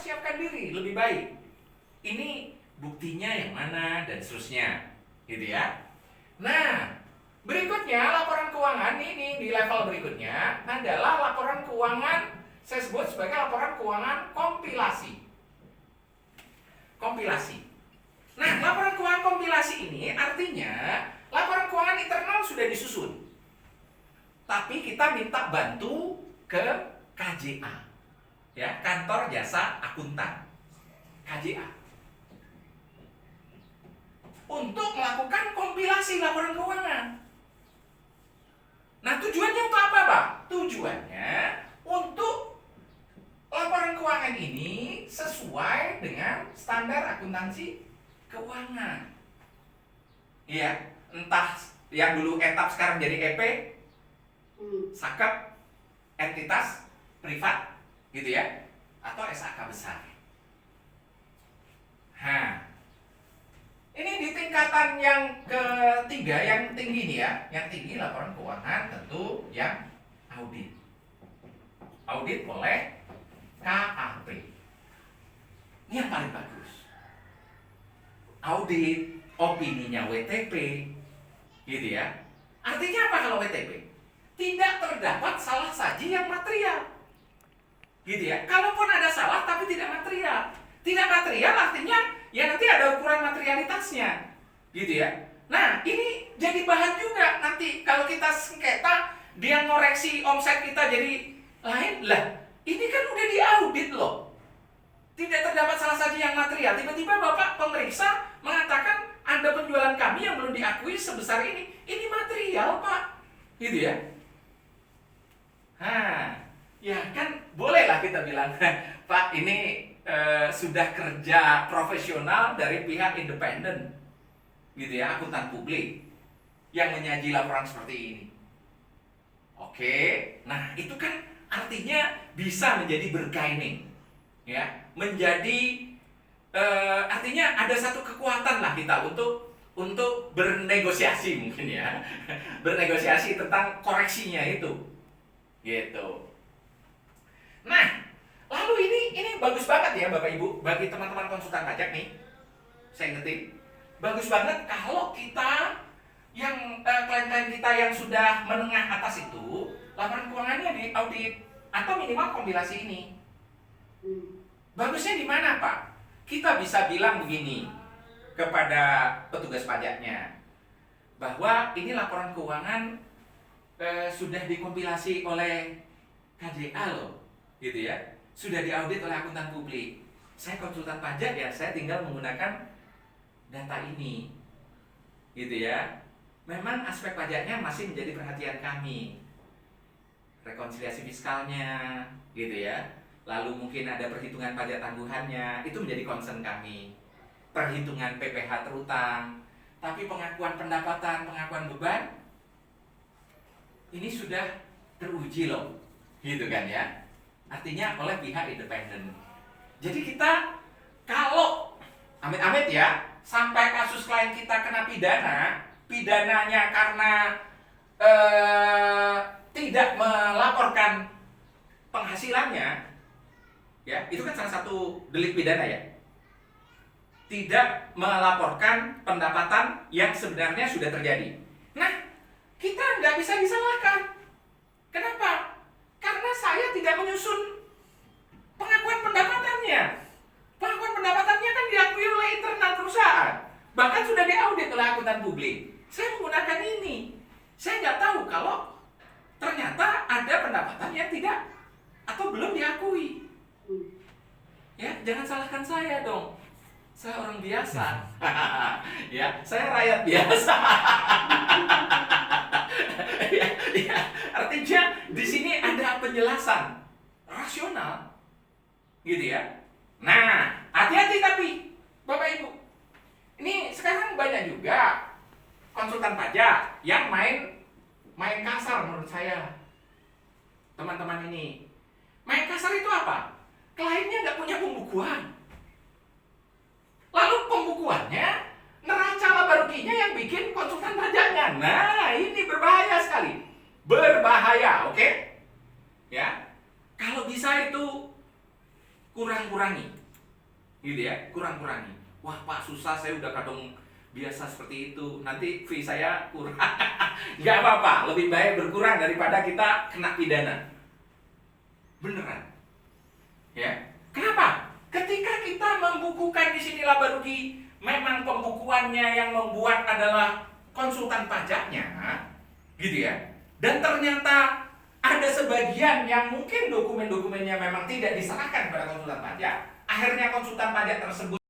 mempersiapkan diri lebih baik. Ini buktinya yang mana dan seterusnya, gitu ya. Nah, berikutnya laporan keuangan ini di level berikutnya adalah laporan keuangan, saya sebut sebagai laporan keuangan kompilasi. Kompilasi. Nah, laporan keuangan kompilasi ini artinya laporan keuangan internal sudah disusun. Tapi kita minta bantu ke KJA. Ya, Kantor Jasa Akuntan. KJA. Untuk melakukan kompilasi laporan keuangan. Nah, tujuannya untuk apa, Pak? Tujuannya untuk laporan keuangan ini sesuai dengan standar akuntansi keuangan. Iya, entah yang dulu etap sekarang jadi EP, sakep, entitas privat, gitu ya, atau SAK besar. Nah, ini di tingkatan yang ketiga, yang tinggi nih ya, yang tinggi laporan keuangan tentu yang audit. Audit oleh KAP. Ini yang paling bagus. Audit, opininya WTP, gitu ya. Artinya apa kalau WTP? Tidak terdapat salah saji yang material, gitu ya. Kalaupun ada salah tapi tidak material. Tidak material artinya ya nanti ada ukuran materialitasnya, gitu ya. Nah, ini jadi bahan juga nanti kalau kita sengketa, dia ngoreksi omset kita jadi lain lah. Ini kan udah diaudit loh. Tidak terdapat salah saji yang material. Tiba-tiba Bapak pemeriksa mengatakan ada penjualan kami yang belum diakui sebesar ini. Ini material, Pak. Gitu ya. Nah, ya kan bolehlah kita bilang, Pak, ini sudah kerja profesional dari pihak independen, gitu ya, akuntan publik yang menyaji laporan seperti ini. Oke, nah itu kan artinya bisa menjadi bergaining, ya, menjadi artinya ada satu kekuatan lah kita untuk bernegosiasi mungkin ya, bernegosiasi tentang koreksinya itu, gitu. Nah, lalu ini bagus banget ya Bapak Ibu, bagi teman-teman konsultan pajak nih, saya ingetin, bagus banget kalau kita yang klien-klien kita yang sudah menengah atas itu, laporan keuangannya di audit atau minimal kompilasi ini. Bagusnya di mana, Pak? Kita bisa bilang begini kepada petugas pajaknya, bahwa ini laporan keuangan sudah dikompilasi oleh KJA loh, gitu ya. Sudah diaudit oleh akuntan publik. Saya konsultan pajak ya, saya tinggal menggunakan data ini, gitu ya. Memang aspek pajaknya masih menjadi perhatian kami, rekonsiliasi fiskalnya, gitu ya. Lalu mungkin ada perhitungan pajak tangguhannya, itu menjadi concern kami. Perhitungan PPh terutang, tapi pengakuan pendapatan, pengakuan beban, ini sudah teruji loh, gitu kan ya. Artinya oleh pihak independen. Jadi kita kalau amit-amit ya, sampai kasus klien kita kena pidana, pidananya karena tidak melaporkan penghasilannya, ya itu kan salah satu delik pidana ya. Tidak melaporkan pendapatan yang sebenarnya sudah terjadi. Nah, kita nggak bisa disalahkan. Kenapa? Karena saya tidak menyusun pengakuan pendapatannya. Pengakuan pendapatannya kan diakui oleh internal perusahaan. Bahkan sudah diaudit oleh akuntan publik. Saya menggunakan ini. Saya nggak tahu kalau ternyata ada pendapatan yang tidak atau belum diakui. Ya, jangan salahkan saya dong. Saya orang biasa. Ya, saya rakyat biasa. Ya, artinya di sini ada penjelasan rasional, gitu ya. Nah, hati-hati tapi Bapak Ibu, ini sekarang banyak juga konsultan pajak yang main kasar menurut saya. Teman-teman ini main kasar itu apa? Kliennya nggak punya pembukuan, lalu pembukuannya neraca laba ruginya yang bikin konsultan pajaknya. Nah, ini berbahaya sekali. Berbahaya, oke? Ya. Kalau bisa itu kurang-kurangi, gitu ya, kurang-kurangi. Wah Pak, susah, saya udah kadang biasa seperti itu, nanti fee saya kurang. Nggak apa-apa, lebih baik berkurang daripada kita kena pidana. Beneran, ya. Kenapa? Ketika kita membukukan, disinilah baru memang pembukuannya yang membuat adalah konsultan pajaknya, gitu ya. Dan ternyata ada sebagian yang mungkin dokumen-dokumennya memang tidak diserahkan pada konsultan pajak. Akhirnya konsultan pajak tersebut